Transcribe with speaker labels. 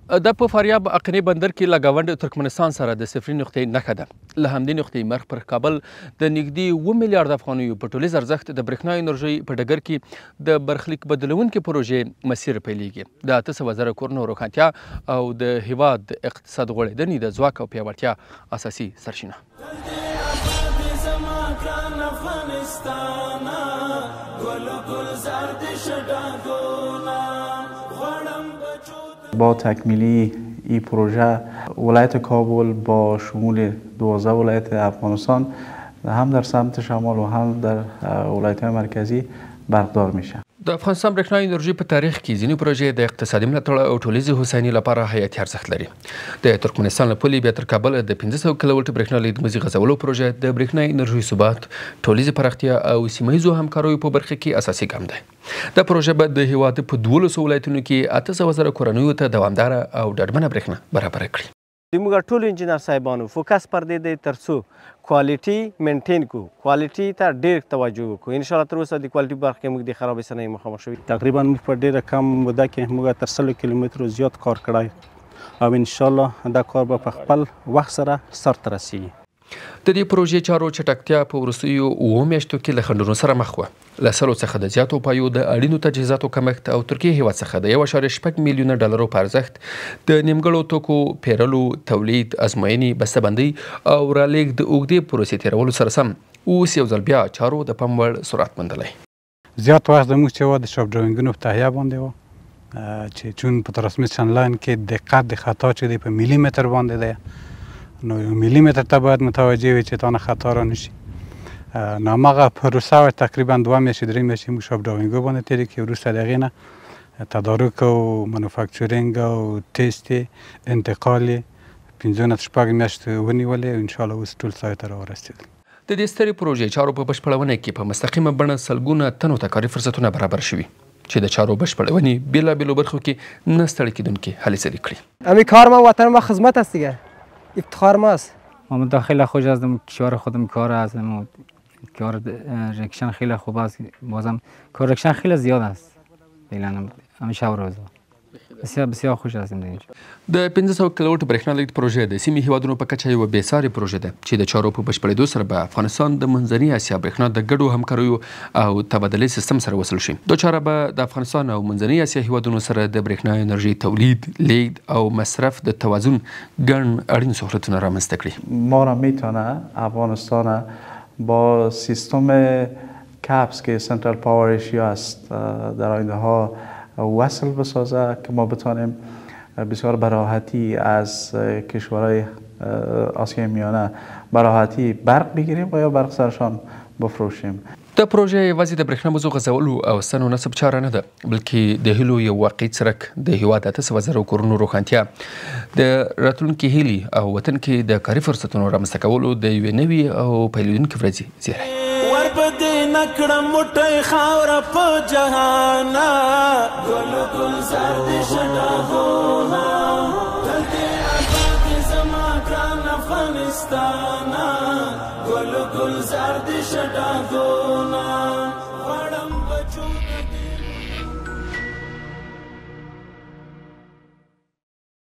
Speaker 1: د په فاریاب اقینې بندر کې له ګاونډ ترکمنستان سره د صفري نقطې نښه ده. له همدې نقطې مرخ پر کابل د نږدې 7 میلیارډ افغانیو په ټولیز ارزښت د برېښنا انرژۍ په ډګر کې د برخلیک بدلونکې پروژې مسیر پیلېږي. د 800,000 کورونو روښانتیا او د هیواد د اقتصاد غوړېدنې د ځواک او پیاوړتیا اساسي سرچینه.
Speaker 2: با تکمیلی این پروژه ولایت کابل با شمول 12 ولایت افغانستان هم در سمت شمال و هم در ولایت‌های مرکزی برقدار میشه.
Speaker 1: د افغانستان برېښنا انرژي په تاریخ کې ځینې پروژې د اقتصادي ملاتړ او ټولیزې هوساینې لپاره حیاتي ارزښت لري. د ترکمنستان له پولې بیا تر کابل د 500 کیلووټ برېښنا لیدمزي غځولو پروژه د برېښنا انرژي ثبات، ټولیزې پراختیا او سیمه ییزو همکاریو په برخه کې اساسي ګام دی. دا پروژه به د هیواد په 12 ولایتونو کې 800,000 کورنیو ته دوامداره او ډاډمنه برېښنا برابر کړي.
Speaker 3: موږ ټول انجینر صاحبانو فوکس پر دې دی ترڅو کوالټي مینټین کو، کوالټي ته ډېر توجه وکړو. ان شاء الله تر اوسه د کوالټي برخه کې موږ د خرابې سره مخامخ شوي.
Speaker 4: تقریبا موږ په ډېره کم موده کې موږ تر 100 کیلومترو زیات کار کړی او ان شاء الله دا کار به په خپل وخت سره سر ته رسیږي.
Speaker 1: د دې پروژې چارو چټکتیا په وروستیو 7 میاشتو کې له خنډونو سره مخ وه. له 100 څخه د زیاتو پایو د اړینو تجهیزاتو کمښت او ترکیې هیواد څخه د 1.6 میلیونه ډالرو په ارزښت د نیمګړو توکو پیرلو، تولید، ازموینې، بسته‌بندۍ او رالېږد د اوږدې پروسې تېرولو سره سم اوس یو ځل بیا چارو د پام وړ سرعت موندلی.
Speaker 4: زیات وخت زموږ چې و د شاپ ډراینګونو په تهیه باندې و چې چون په ترانسمیشن لاین کې دقت د خطا چې دی په میلی متر باندې دی، نو میلی متر ته باید متوجه وي چې تانه خطا را نشي. نو هماغه پروسه و تقریبا 2 میاشتې 3 میاشتې موږ شاپ ډراینګو باندې تېرې کړې. وروسته د هغې نه تدارک او منوفکچرینګ او ټیسټ انتقال یې 5 نه 6 میاشتې ونیولې او انشاءالله اوس ټول سای ته راورسېدل.
Speaker 1: د دې سترې پروژې چارو په بشپړونه کې په مستقیمه بڼه سلګونه تنو ته کاري فرصتونه برابر شوي چې د چارو بشپړونې بېلابېلو برخو کې نه ستړي کېدونکې هلې ځلې کړي.
Speaker 5: همین کار ما وطن ما خدمت است دیگه، افتخار ماست.
Speaker 6: ما داخل خوش هستم، کشور خودم کار هستم و کار رکشن خیلی خوب است. بازم کار رکشن خیلی زیاد است فعلا، همیشه و روزا بسیار بسیار خوش هستیم در اینجا.
Speaker 1: د 500 کیلووټ برېښنا لیږد پروژه د سیمې هیوادونو په کچه یوه بېسارې پروژه ده چې د چارو په بشپړېدو سره به افغانستان د منځنۍ اسیا برېښنا د ګډو همکاریو او تبادلې سیستم سره وصل شي. دا چاره به د افغانستان او منځنۍ اسیا هیوادونو سره د برېښنا انرژۍ تولید، لیږد او مصرف د توازن ګڼ اړین سهولتونه رامنځته کړي.
Speaker 2: ما را میتونه افغانستان با سیستم کپس که سنترال پاور ایشیا است در آینده ها وصل بسازه که ما بتانیم بسیار براحتی از کشورهای آسیای میانه براحتی برق بگیریم و یا برق سرشان بفروشیم.
Speaker 1: دا پروژه یوازې د برېښنا مزو غځولو او سن و نسب چاره نه ده، بلکې د هیلو یو واقعي څرک، د هیواد 800,000 کورونو روښانتیا، د راتلونکي هیلې او وطن کې د کاري فرصتونو رامنځته کولو د یوې نوې او پیلېدونکې ورځې زیری.
Speaker 7: وربدې نکړه موټی خاوره په جهانه، ګل ګلزار دې شډاګونه، دلته آباد زما ګران افغانستانه، ګل ګلزار دې شډاګونه.